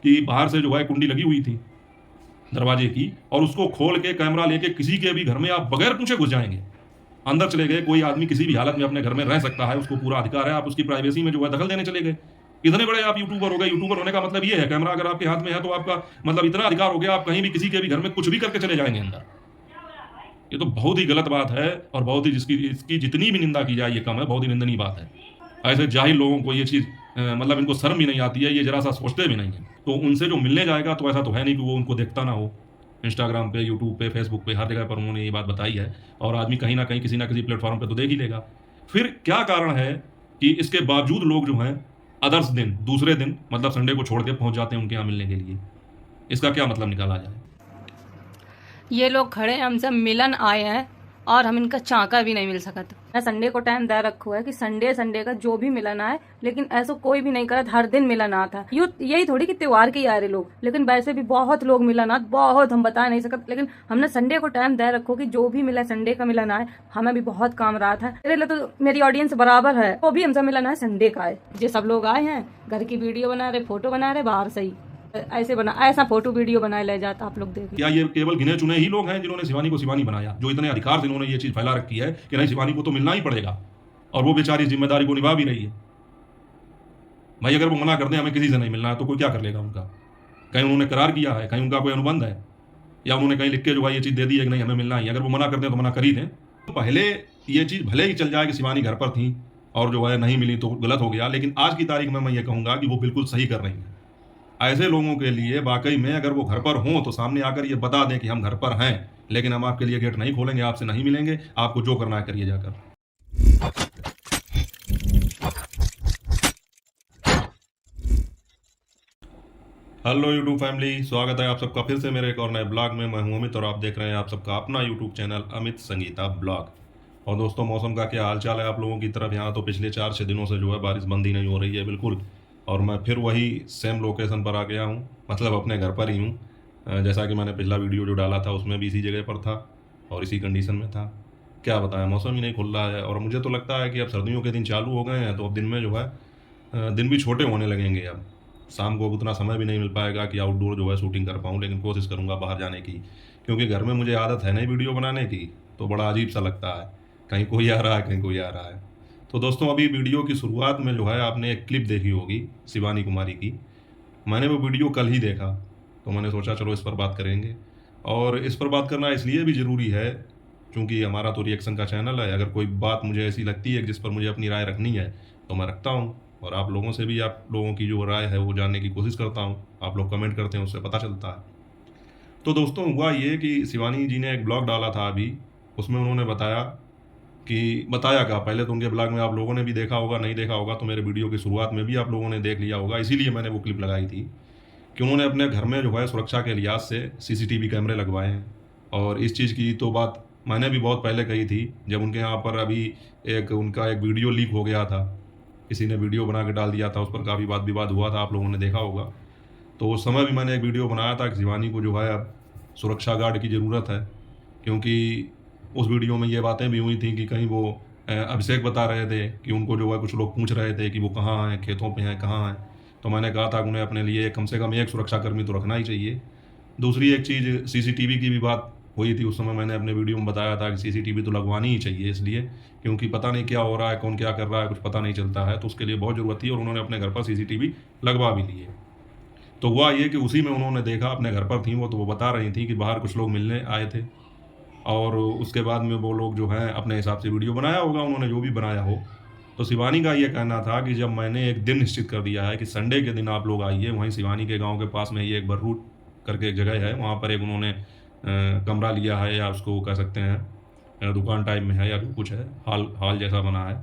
कि बाहर से जो है कुंडी लगी हुई थी दरवाजे की, और उसको खोल के कैमरा लेके किसी के भी घर में आप बगैर पूछे घुस जाएंगे, अंदर चले गए। कोई आदमी किसी भी हालत में अपने घर में रह सकता है, उसको पूरा अधिकार है, आप उसकी प्राइवेसी में जो है दखल देने चले गए। इतने बड़े आप यूट्यूबर हो गए। यूट्यूबर होने का मतलब ये है, कैमरा अगर आपके हाथ में है तो आपका मतलब इतना अधिकार हो गया, आप कहीं भी किसी के भी घर में कुछ भी करके चले जाएंगे अंदर। ये तो बहुत ही गलत बात है, और बहुत ही इसकी जितनी भी निंदा की जाए ये कम है, बहुत ही निंदनीय बात है। ऐसे जाहिल लोगों को ये चीज़ मतलब इनको शर्म भी नहीं आती है, ये जरा सा सोचते भी नहीं है। तो उनसे जो मिलने जाएगा तो ऐसा तो है नहीं कि वो उनको देखता ना हो। इंस्टाग्राम पे, यूट्यूब पे, फेसबुक पे, हर जगह पर उन्होंने ये बात बताई है, और आदमी कहीं ना कहीं किसी ना किसी प्लेटफॉर्म पे तो देख ही लेगा। फिर क्या कारण है कि इसके बावजूद लोग जो हैं अदर्स दिन, दूसरे दिन मतलब संडे को छोड़ के पहुंच जाते हैं उनके यहाँ मिलने के लिए? इसका क्या मतलब निकाला जाए? ये लोग खड़े हैं, हमसे मिलन आए हैं और हम इनका चाका भी नहीं मिल सकत। मैं संडे को टाइम दे रखो है कि संडे का जो भी मिलन आए, लेकिन ऐसा कोई भी नहीं करत हर दिन मिलन आता है। यही थोड़ी कि त्योहार के ही आ रहे लोग, लेकिन वैसे भी बहुत लोग मिलन आते, बहुत हम बता नहीं सकते। लेकिन हमने संडे को टाइम दे रखो कि जो भी मिला संडे का मिलन आए। हमें भी बहुत काम रहा था, मेरे लिए तो मेरी ऑडियंस बराबर है, वो भी हमसे मिलन आए संडे का है। जो सब लोग आए हैं, घर की वीडियो बना रहे, फोटो बना रहे, बाहर से ही ऐसा फोटो वीडियो बनाए ले जाता, आप लोग देख। क्या ये केवल गिने चुने ही लोग हैं जिन्होंने शिवानी को शिवानी बनाया, जो इतने अधिकार से इन्होंने ये चीज फैला रखी है कि नहीं शिवानी को तो मिलना ही पड़ेगा, और वो बेचारी जिम्मेदारी को निभा भी रही है? भाई अगर वो मना कर दें हमें किसी से नहीं मिलना है तो कोई क्या कर लेगा उनका? कहीं उन्होंने करार किया है, कहीं उनका कोई अनुबंध है, या उन्होंने कहीं लिख के जो है ये चीज़ दे दी है कि नहीं हमें मिलना ही? अगर वो मना कर दें तो मना कर ही दें। तो पहले ये चीज़ भले ही चल जाए कि शिवानी घर पर थी और जो है नहीं मिली तो गलत हो गया, लेकिन आज की तारीख में मैं ये कहूँगा कि वो बिल्कुल सही कर रही हैं। ऐसे लोगों के लिए वाकई में अगर वो घर पर हों तो सामने आकर ये बता दें कि हम घर पर हैं, लेकिन हम आपके लिए गेट नहीं खोलेंगे, आपसे नहीं मिलेंगे, आपको जो करना है करिए जाकर। हेलो यूट्यूब फैमिली, स्वागत है आप सबका फिर से मेरे एक और नए ब्लॉग में। मैं हूं अमित और आप देख रहे हैं आप सबका अपना YouTube channel Amit Sangeeta blog. और दोस्तों, मौसम का क्या हाल चाल है आप लोगों की तरफ? यहाँ तो पिछले 4-6 दिनों से जो है बारिश बंद ही नहीं हो रही है बिल्कुल। और मैं फिर वही सेम लोकेशन पर आ गया हूँ, मतलब अपने घर पर ही हूँ। जैसा कि मैंने पिछला वीडियो जो डाला था उसमें भी इसी जगह पर था और इसी कंडीशन में था। क्या बताएं, मौसम ही नहीं खुल रहा है, और मुझे तो लगता है कि अब सर्दियों के दिन चालू हो गए हैं तो अब दिन में जो है दिन भी छोटे होने लगेंगे। अब शाम को उतना समय भी नहीं मिल पाएगा कि आउटडोर जो है शूटिंग कर पाऊँ, लेकिन कोशिश करूँगा बाहर जाने की, क्योंकि घर में मुझे आदत है नहीं वीडियो बनाने की, तो बड़ा अजीब सा लगता है, कहीं कोई आ रहा है कहीं कोई आ रहा है। तो दोस्तों, अभी वीडियो की शुरुआत में जो है आपने एक क्लिप देखी होगी शिवानी कुमारी की। मैंने वो वीडियो कल ही देखा, तो मैंने सोचा चलो इस पर बात करेंगे। और इस पर बात करना इसलिए भी ज़रूरी है क्योंकि हमारा तो रिएक्शन का चैनल है। अगर कोई बात मुझे ऐसी लगती है जिस पर मुझे अपनी राय रखनी है तो मैं रखता हूँ, और आप लोगों से भी आप लोगों की जो राय है वो जानने की कोशिश करता हूँ। आप लोग कमेंट करते हैं, उससे पता चलता है। तो दोस्तों, हुआ ये कि शिवानी जी ने एक ब्लॉग डाला था अभी, उसमें उन्होंने बताया क्या, पहले तो उनके ब्लॉग में आप लोगों ने भी देखा होगा, नहीं देखा होगा तो मेरे वीडियो की शुरुआत में भी आप लोगों ने देख लिया होगा, इसीलिए मैंने वो क्लिप लगाई थी कि उन्होंने अपने घर में जो है सुरक्षा के लिहाज से सीसीटीवी कैमरे लगवाए हैं। और इस चीज़ की तो बात मैंने भी बहुत पहले कही थी, जब उनके यहाँ पर अभी उनका एक वीडियो लीक हो गया था, किसी ने वीडियो बना के डाल दिया था, उस पर काफ़ी वाद विवाद हुआ था, आप लोगों ने देखा होगा। तो उस समय भी मैंने एक वीडियो बनाया था कि शिवानी को जो है अब सुरक्षा गार्ड की ज़रूरत है, क्योंकि उस वीडियो में ये बातें भी हुई थी कि कहीं वो अभिषेक बता रहे थे कि उनको जो है कुछ लोग पूछ रहे थे कि वो कहाँ हैं, खेतों पे हैं, कहाँ हैं। तो मैंने कहा था कि उन्हें अपने लिए कम से कम एक सुरक्षाकर्मी तो रखना ही चाहिए। दूसरी एक चीज़, सीसीटीवी की भी बात हुई थी उस समय, मैंने अपने वीडियो में बताया था कि सीसीटीवी तो लगवानी ही चाहिए, इसलिए क्योंकि पता नहीं क्या हो रहा है, कौन क्या कर रहा है, कुछ पता नहीं चलता है, तो उसके लिए बहुत ज़रूरत थी, और उन्होंने अपने घर पर सीसीटीवी लगवा भी लिए। तो हुआ ये कि उसी में उन्होंने देखा, अपने घर पर थी वो, तो वो बता रही थी कि बाहर कुछ लोग मिलने आए थे, और उसके बाद में वो लोग जो हैं अपने हिसाब से वीडियो बनाया होगा उन्होंने, जो भी बनाया हो। तो शिवानी का ये कहना था कि जब मैंने एक दिन निश्चित कर दिया है कि संडे के दिन आप लोग आइए, वहीं शिवानी के गांव के पास में ये एक बर्रूट करके एक जगह है, वहाँ पर एक उन्होंने कमरा लिया है, या उसको कह सकते हैं दुकान टाइप में है या कुछ है, हॉल जैसा बना है।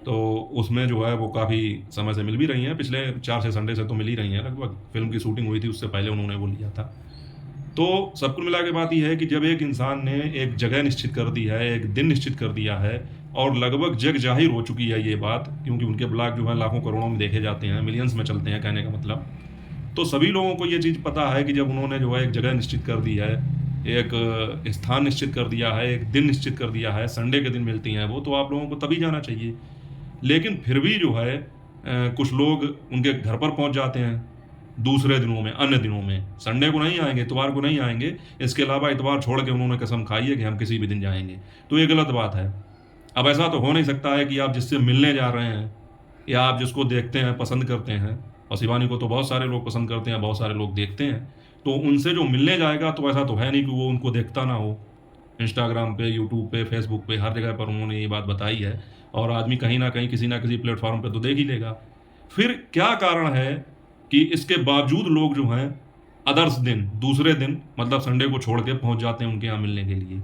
तो उसमें जो है वो काफ़ी समय से मिल भी रही हैं, पिछले 4 से संडे से तो मिल ही रही हैं लगभग। फिल्म की शूटिंग हुई थी उससे पहले उन्होंने वो लिया था। तो सब कुल मिला के बात यह है कि जब एक इंसान ने एक जगह निश्चित कर दी है, एक दिन निश्चित कर दिया है, और लगभग जग जाहिर हो चुकी है ये बात, क्योंकि उनके ब्लॉग जो है लाखों करोड़ों में देखे जाते हैं, मिलियंस में चलते हैं कहने का मतलब। तो सभी लोगों को ये चीज़ पता है कि जब उन्होंने जो है एक जगह निश्चित कर दी है, एक स्थान निश्चित कर दिया है, एक दिन निश्चित कर दिया है, संडे के दिन मिलती हैं वो, तो आप लोगों को तभी जाना चाहिए। लेकिन फिर भी जो है कुछ लोग उनके घर पर पहुंच जाते हैं, दूसरे दिनों में, अन्य दिनों में। संडे को नहीं आएंगे, इतवार को नहीं आएंगे, इसके अलावा इतवार छोड़ के उन्होंने कसम खाई है कि हम किसी भी दिन जाएंगे। तो ये गलत बात है। अब ऐसा तो हो नहीं सकता है कि आप जिससे मिलने जा रहे हैं या आप जिसको देखते हैं, पसंद करते हैं, और शिवानी को तो बहुत सारे लोग पसंद करते हैं, बहुत सारे लोग देखते हैं, तो उनसे जो मिलने जाएगा तो ऐसा तो है नहीं कि वो उनको देखता ना हो। इंस्टाग्राम पे, यूट्यूब पे, फेसबुक पे, हर जगह पर उन्होंने ये बात बताई है, और आदमी कहीं ना कहीं किसी ना किसी प्लेटफॉर्म पे तो देख ही लेगा। फिर क्या कारण है कि इसके बावजूद लोग जो हैं अदर्स दिन, दूसरे दिन, मतलब संडे को छोड़ के पहुंच जाते हैं उनके यहाँ मिलने के लिए?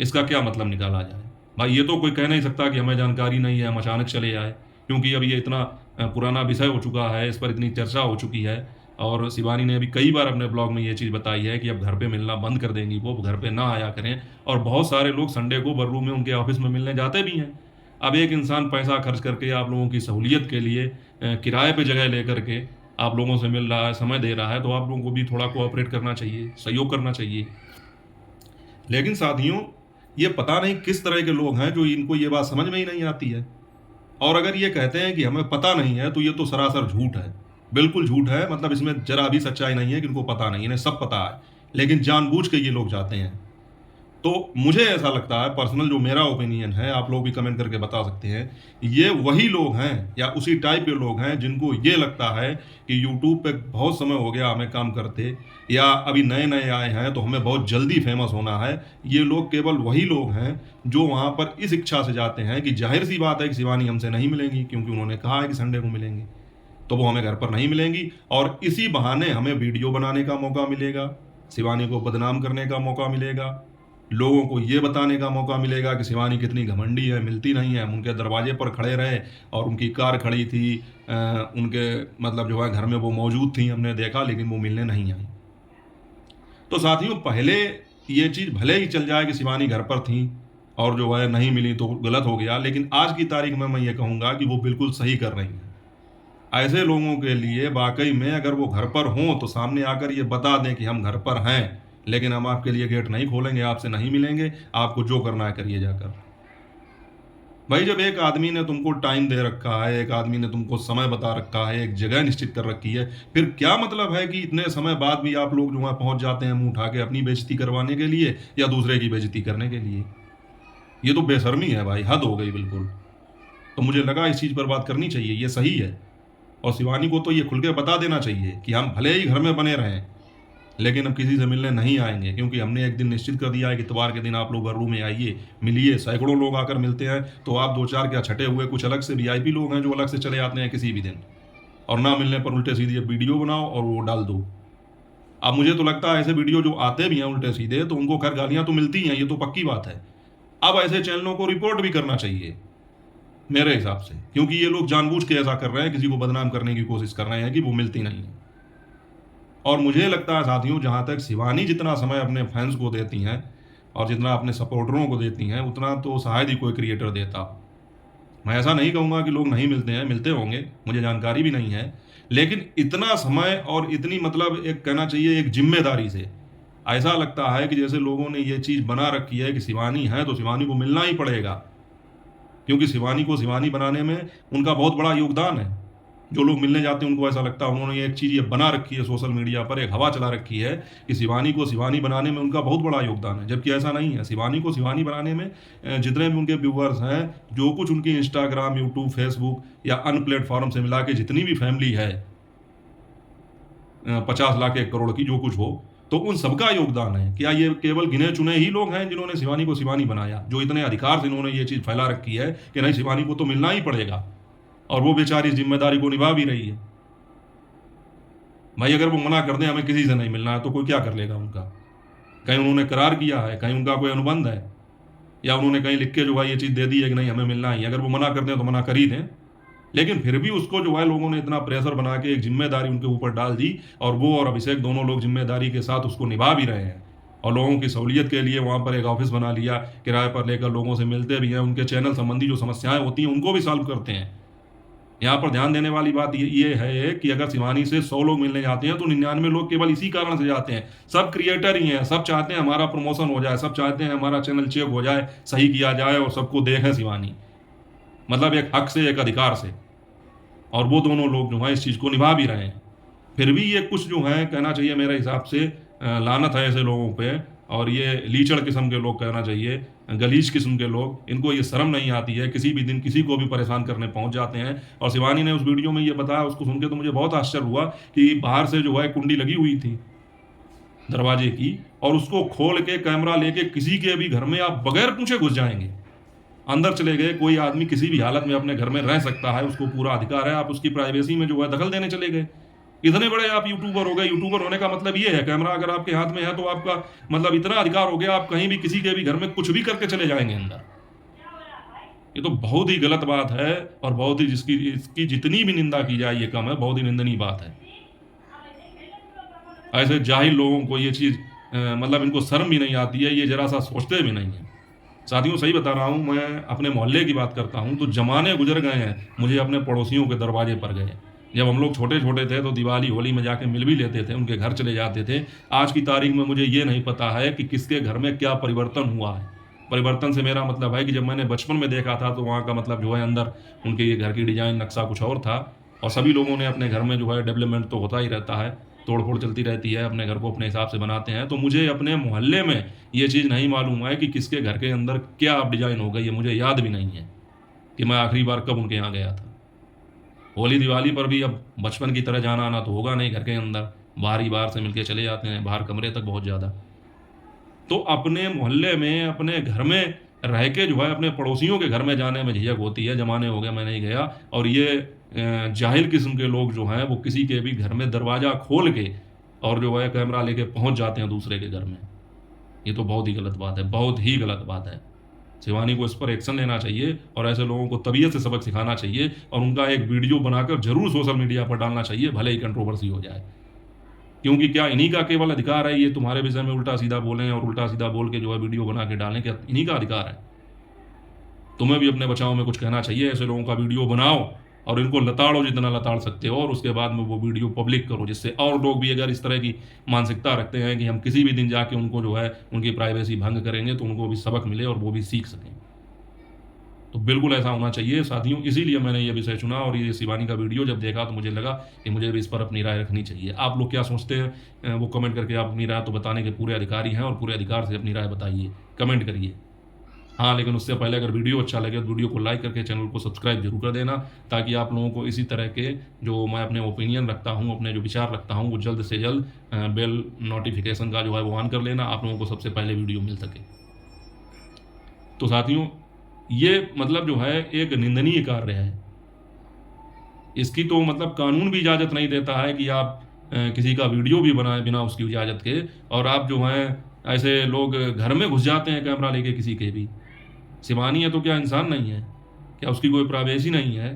इसका क्या मतलब निकाला जाए? भाई ये तो कोई कह नहीं सकता कि हमें जानकारी नहीं है, हम अचानक चले आए, क्योंकि अब ये इतना पुराना विषय हो चुका है, इस पर इतनी चर्चा हो चुकी है। और शिवानी ने अभी कई बार अपने ब्लॉग में ये चीज़ बताई है कि अब घर पे मिलना बंद कर देंगी, वो घर पे ना आया करें। और बहुत सारे लोग संडे को बर्रू में उनके ऑफिस में मिलने जाते भी हैं। अब एक इंसान पैसा खर्च करके आप लोगों की सहूलियत के लिए किराए पे जगह लेकर के आप लोगों से मिल रहा है, समय दे रहा है, तो आप लोगों को भी थोड़ा कोऑपरेट करना चाहिए, सहयोग करना चाहिए। लेकिन साथियों, ये पता नहीं किस तरह के लोग हैं जो इनको ये बात समझ में ही नहीं आती है। और अगर ये कहते हैं कि हमें पता नहीं है, तो ये तो सरासर झूठ है, बिल्कुल झूठ है। मतलब इसमें जरा भी सच्चाई नहीं है कि इनको पता नहीं, इन्हें सब पता है, लेकिन जानबूझ के ये लोग जाते हैं। तो मुझे ऐसा लगता है, पर्सनल जो मेरा ओपिनियन है, आप लोग भी कमेंट करके बता सकते हैं, ये वही लोग हैं या उसी टाइप के लोग हैं जिनको ये लगता है कि यूट्यूब पे बहुत समय हो गया हमें काम करते, या अभी नए नए आए हैं तो हमें बहुत जल्दी फेमस होना है। ये लोग केवल वही लोग हैं जो वहाँ पर इस इच्छा से जाते हैं कि जाहिर सी बात है कि शिवानी हमसे नहीं मिलेंगी, क्योंकि उन्होंने कहा है कि संडे को मिलेंगे, तो वो हमें घर पर नहीं मिलेंगी, और इसी बहाने हमें वीडियो बनाने का मौका मिलेगा, शिवानी को बदनाम करने का मौका मिलेगा, लोगों को ये बताने का मौका मिलेगा कि शिवानी कितनी घमंडी है, मिलती नहीं है। हम उनके दरवाजे पर खड़े रहे और उनकी कार खड़ी थी, उनके मतलब जो है घर में वो मौजूद थी, हमने देखा, लेकिन वो मिलने नहीं आई। तो साथियों, पहले ये चीज़ भले ही चल जाए कि शिवानी घर पर थी और जो है नहीं मिली तो गलत हो गया, लेकिन आज की तारीख में मैं ये कहूँगा कि वो बिल्कुल सही कर रही हैं। ऐसे लोगों के लिए वाकई में अगर वो घर पर हों तो सामने आकर ये बता दें कि हम घर पर हैं, लेकिन हम आपके लिए गेट नहीं खोलेंगे, आपसे नहीं मिलेंगे, आपको जो करना है करिए जाकर। भाई, जब एक आदमी ने तुमको टाइम दे रखा है, एक आदमी ने तुमको समय बता रखा है, एक जगह निश्चित कर रखी है, फिर क्या मतलब है कि इतने समय बाद भी आप लोग जो वहाँ पहुँच जाते हैं मुंह उठा के अपनी बेइज्जती करवाने के लिए या दूसरे की बेइज्जती करने के लिए? ये तो बेशर्मी है भाई, हद हो गई बिल्कुल। तो मुझे लगा इस चीज़ पर बात करनी चाहिए, ये सही है। और शिवानी को तो ये खुल के बता देना चाहिए कि हम भले ही घर में बने रहें, लेकिन अब किसी से मिलने नहीं आएंगे, क्योंकि हमने एक दिन निश्चित कर दिया है कि इतवार के दिन आप लोग बर्रू में आइए, मिलिए। सैकड़ों लोग आकर मिलते हैं, तो आप दो चार क्या छटे हुए कुछ अलग से वीआईपी लोग हैं जो अलग से चले आते हैं किसी भी दिन, और ना मिलने पर उल्टे सीधे वीडियो बनाओ और वो डाल दो। अब मुझे तो लगता है ऐसे वीडियो जो आते भी हैं उल्टे सीधे, तो उनको खैर गालियाँ तो मिलती हैं, ये तो पक्की बात है। अब ऐसे चैनलों को रिपोर्ट भी करना चाहिए मेरे हिसाब से, क्योंकि ये लोग जानबूझ के ऐसा कर रहे हैं, किसी को बदनाम करने की कोशिश कर रहे हैं कि वो मिलती नहीं है। और मुझे लगता है साथियों, जहाँ तक शिवानी जितना समय अपने फैंस को देती हैं और जितना अपने सपोर्टरों को देती हैं, उतना तो शायद ही कोई क्रिएटर देता। मैं ऐसा नहीं कहूँगा कि लोग नहीं मिलते हैं, मिलते होंगे, मुझे जानकारी भी नहीं है, लेकिन इतना समय और इतनी, मतलब एक कहना चाहिए एक जिम्मेदारी से, ऐसा लगता है कि जैसे लोगों ने ये चीज़ बना रखी है कि शिवानी है तो शिवानी को मिलना ही पड़ेगा, क्योंकि शिवानी को शिवानी बनाने में उनका बहुत बड़ा योगदान है। जो लोग मिलने जाते हैं उनको ऐसा लगता है, उन्होंने एक चीज़ ये बना रखी है सोशल मीडिया पर, एक हवा चला रखी है कि शिवानी को शिवानी बनाने में उनका बहुत बड़ा योगदान है, जबकि ऐसा नहीं है। शिवानी को शिवानी बनाने में जितने भी उनके व्यूवर्स हैं, जो कुछ उनकी इंस्टाग्राम, यूट्यूब, फेसबुक या अन्य प्लेटफॉर्म से मिला के जितनी भी फैमिली है, 50 लाख 1 करोड़ की जो कुछ हो, तो उन सबका योगदान है। क्या ये केवल गिने चुने ही लोग हैं जिन्होंने शिवानी को शिवानी बनाया, जो इतने अधिकार से इन्होंने ये चीज़ फैला रखी है कि नहीं शिवानी को तो मिलना ही पड़ेगा, और वो बेचारी इस जिम्मेदारी को निभा भी रही है? भाई, अगर वो मना कर दें हमें किसी से नहीं मिलना है, तो कोई क्या कर लेगा उनका? कहीं उन्होंने करार किया है, कहीं उनका कोई अनुबंध है, या उन्होंने कहीं लिख के जो है ये चीज़ दे दी है कि नहीं हमें मिलना ही? अगर वो मना कर दें तो मना कर ही दें, लेकिन फिर भी उसको जो है लोगों ने इतना प्रेशर बना के एक जिम्मेदारी उनके ऊपर डाल दी, और वो और अभिषेक दोनों लोग जिम्मेदारी के साथ उसको निभा भी रहे हैं, और लोगों की सहूलियत के लिए वहाँ पर एक ऑफिस बना लिया, किराए पर लेकर लोगों से मिलते भी हैं, उनके चैनल संबंधी जो समस्याएं होती हैं उनको भी सॉल्व करते हैं। यहाँ पर ध्यान देने वाली बात ये है कि अगर शिवानी से 100 लोग मिलने जाते हैं तो 99 लोग केवल इसी कारण से जाते हैं। सब क्रिएटर ही हैं, सब चाहते हैं हमारा प्रमोशन हो जाए, सब चाहते हैं हमारा चैनल चेक हो जाए, सही किया जाए और सबको देखें शिवानी, मतलब एक हक से, एक अधिकार से, और वो दोनों लोग जो हैं इस चीज़ को निभा भी रहे हैं। फिर भी ये कुछ जो है कहना चाहिए मेरे हिसाब से लानत है ऐसे लोगों पे। और ये लीचड़ किस्म के लोग कहना चाहिए, गलीज किस्म के लोग, इनको ये शर्म नहीं आती है, किसी भी दिन किसी को भी परेशान करने पहुंच जाते हैं। और शिवानी ने उस वीडियो में ये बताया, उसको सुन के तो मुझे बहुत आश्चर्य हुआ कि बाहर से जो है कुंडी लगी हुई थी दरवाजे की, और उसको खोल के कैमरा लेके किसी के भी घर में आप बगैर पूछे घुस जाएंगे, अंदर चले गए। कोई आदमी किसी भी हालत में अपने घर में रह सकता है, उसको पूरा अधिकार है, आप उसकी प्राइवेसी में जो है दखल देने चले गए। इतने बड़े आप यूट्यूबर हो गए। यूट्यूबर होने का मतलब ये है, कैमरा अगर आपके हाथ में है तो आपका मतलब इतना अधिकार हो गया, आप कहीं भी किसी के भी घर में कुछ भी करके चले जाएंगे अंदर। ये तो बहुत ही गलत बात है, और बहुत ही इसकी जितनी भी निंदा की जाए ये कम है, बहुत ही निंदनीय बात है। ऐसे जाहिल लोगों को ये चीज़ मतलब इनको शर्म भी नहीं आती है, ये जरा सा सोचते भी नहीं है। साथियों सही बता रहा हूँ, मैं अपने मोहल्ले की बात करता हूँ तो जमाने गुजर गए हैं, मुझे अपने पड़ोसियों के दरवाजे पर गए। जब हम लोग छोटे छोटे थे तो दिवाली होली में जाके मिल भी लेते थे, उनके घर चले जाते थे। आज की तारीख में मुझे ये नहीं पता है कि किसके घर में क्या परिवर्तन हुआ है। परिवर्तन से मेरा मतलब है कि जब मैंने बचपन में देखा था तो वहाँ का मतलब जो है अंदर उनके ये घर की डिजाइन नक्शा कुछ और था, और सभी लोगों ने अपने घर में जो है डेवलपमेंट तो होता ही रहता है, तोड़फोड़ चलती रहती है, अपने घर को अपने हिसाब से बनाते हैं। तो मुझे अपने मोहल्ले में ये चीज़ नहीं मालूम है कि किसके घर के अंदर क्या अब डिजाइन हो गई है, मुझे याद भी नहीं है कि मैं आखिरी बार कब उनके यहाँ गया था। होली दिवाली पर भी अब बचपन की तरह जाना आना तो होगा नहीं घर के अंदर, बाहर ही बाहर से मिलके चले जाते हैं, बाहर कमरे तक बहुत ज़्यादा। तो अपने मोहल्ले में अपने घर में रह के जो है अपने पड़ोसियों के घर में जाने में झिझक होती है। जमाने हो गए मैं नहीं गया। और ये जाहिल किस्म के लोग जो हैं वो किसी के भी घर में दरवाज़ा खोल के और जो है कैमरा लेके पहुंच जाते हैं दूसरे के घर में। ये तो बहुत ही गलत बात है, बहुत ही गलत बात है। शिवानी को इस पर एक्शन लेना चाहिए और ऐसे लोगों को तबीयत से सबक सिखाना चाहिए, और उनका एक वीडियो बनाकर जरूर सोशल मीडिया पर डालना चाहिए, भले ही कंट्रोवर्सी हो जाए। क्योंकि क्या इन्हीं का केवल अधिकार है ये तुम्हारे विषय में उल्टा सीधा बोलें और उल्टा सीधा बोल के जो है वीडियो बना के डालें? क्या इन्हीं का अधिकार है? तुम्हें भी अपने बचाव में कुछ कहना चाहिए। ऐसे लोगों का वीडियो बनाओ और इनको लताड़ो जितना लताड़ सकते हो, और उसके बाद में वो वीडियो पब्लिक करो, जिससे और लोग भी अगर इस तरह की मानसिकता रखते हैं कि हम किसी भी दिन जाके उनको जो है उनकी प्राइवेसी भंग करेंगे, तो उनको भी सबक मिले और वो भी सीख सकें। तो बिल्कुल ऐसा होना चाहिए साथियों। इसीलिए मैंने ये विषय चुना, और ये शिवानी का वीडियो जब देखा तो मुझे लगा कि मुझे भी इस पर अपनी राय रखनी चाहिए। आप लोग क्या सोचते हैं वो कमेंट करके आप अपनी राय तो बताने के पूरे अधिकारी हैं, और पूरे अधिकार से अपनी राय बताइए, कमेंट करिए। हाँ, लेकिन उससे पहले अगर वीडियो अच्छा लगे तो वीडियो को लाइक करके चैनल को सब्सक्राइब जरूर कर देना, ताकि आप लोगों को इसी तरह के जो मैं अपने ओपिनियन रखता हूँ, अपने जो विचार रखता हूँ, वो जल्द से जल्द बेल नोटिफिकेशन का जो है वो ऑन कर लेना, आप लोगों को सबसे पहले वीडियो मिल सके। तो साथियों ये मतलब जो है एक निंदनीय कार्य है। इसकी तो मतलब कानून भी इजाज़त नहीं देता है कि आप किसी का वीडियो भी बनाएं बिना उसकी इजाज़त के, और आप जो हैं ऐसे लोग घर में घुस जाते हैं कैमरा लेके किसी के भी। शिवानी है तो क्या इंसान नहीं है? क्या उसकी कोई प्राइवेसी नहीं है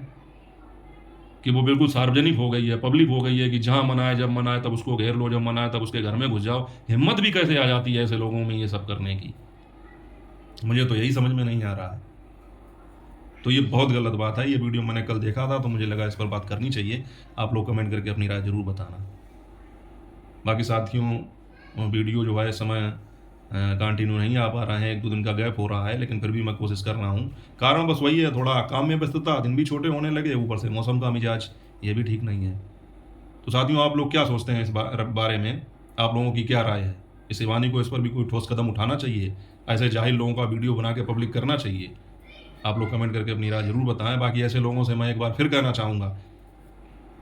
कि वो बिल्कुल सार्वजनिक हो गई है, पब्लिक हो गई है कि जहाँ मनाए जब मनाए तब उसको घेर लो, जब मनाए तब उसके घर में घुस जाओ? हिम्मत भी कैसे आ जाती है ऐसे लोगों में ये सब करने की? मुझे तो यही समझ में नहीं आ रहा है। तो ये बहुत गलत बात है। ये वीडियो मैंने कल देखा था तो मुझे लगा इस पर बात करनी चाहिए। आप लोग कमेंट करके अपनी राय ज़रूर बताना। बाकी साथियों वीडियो जो है समय कंटिन्यू नहीं आ पा रहे हैं, 1-2 दिन का गैप हो रहा है, लेकिन फिर भी मैं कोशिश कर रहा हूँ। कारण बस वही है, थोड़ा काम में व्यस्तता, दिन भी छोटे होने लगे, ऊपर से मौसम का मिजाज ये भी ठीक नहीं है। तो साथियों आप लोग क्या सोचते हैं इस बारे में? आप लोगों की क्या राय है? इस शिवानी को इस पर भी कोई ठोस कदम उठाना चाहिए? ऐसे जाहिल लोगों का वीडियो बना के पब्लिक करना चाहिए? आप लोग कमेंट करके अपनी राय जरूर बताएं। बाकी ऐसे लोगों से मैं एक बार फिर कहना चाहूँगा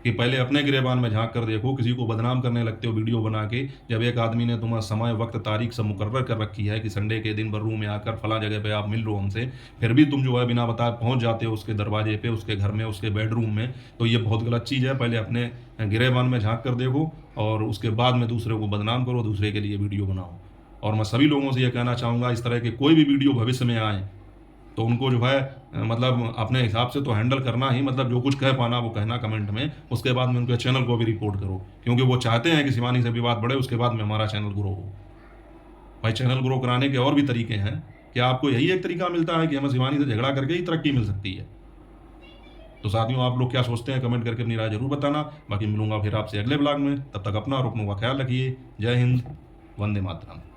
कि पहले अपने गिरेबान में झांक कर देखो। किसी को बदनाम करने लगते हो वीडियो बना के। जब एक आदमी ने तुम्हारा समय वक्त तारीख सब मुकर्रर कर रखी है कि संडे के दिन रूम में आकर फला जगह पे आप मिल लो हमसे, फिर भी तुम जो है बिना बताए पहुंच जाते हो उसके दरवाजे पे, उसके घर में, उसके बेडरूम में, तो ये बहुत गलत चीज़ है। पहले अपने गिरेबान में झांक कर देखो और उसके बाद में दूसरे को बदनाम करो, दूसरे के लिए वीडियो बनाओ। और मैं सभी लोगों से ये कहना चाहूँगा, इस तरह के कोई भी वीडियो भविष्य में आए तो उनको जो है मतलब अपने हिसाब से तो हैंडल करना ही, मतलब जो कुछ कह पाना वो कहना कमेंट में, उसके बाद में उनके चैनल को भी रिपोर्ट करो, क्योंकि वो चाहते हैं कि शिवानी से विवाद बढ़े, उसके बाद में हमारा चैनल ग्रो हो। भाई चैनल ग्रो कराने के और भी तरीके हैं। क्या आपको यही एक तरीका मिलता है कि हमें शिवानी से झगड़ा करके ही तरक्की मिल सकती है? तो साथियों आप लोग क्या सोचते हैं कमेंट करके अपनी राय जरूर बताना। बाकी मिलूंगा फिर आपसे अगले ब्लॉग में, तब तक अपना और अपनों का ख्याल रखिए। जय हिंद, वंदे मातरम।